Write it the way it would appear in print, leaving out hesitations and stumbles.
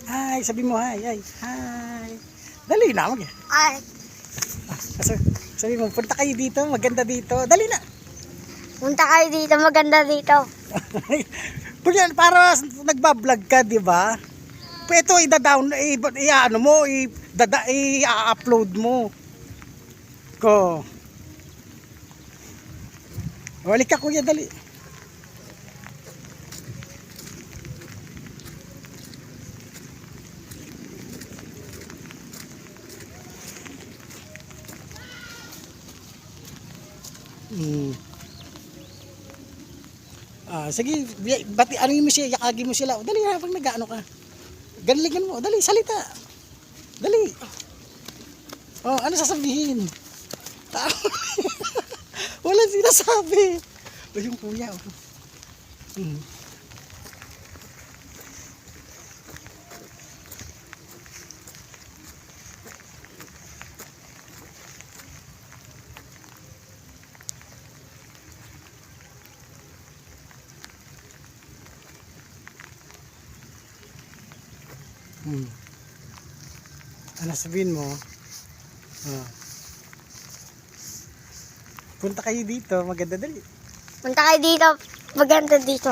Hi, sabi mo hi, hi. Hi. Dali na, Ay, sabi mo, punta kayo dito, maganda dito. Dali na. punta kayo dito, maganda dito. Kunya, para nagbablog ka, di ba? Ito, i-down, i-ano mo, i-upload mo. Ko. Balik ka, kuya, dali. Sige, ano mo siya, yakagi mo sila. Dali na, pag nag-ano ka. Ganligan mo, dali, salita. Dali. Oh, ano sasabihin? Wala sinasabi. O yung kuya. Oh. Hmm. Hmm. Ano sabihin mo? Punta kayo dito, maganda dali. Punta kayo dito, maganda dito.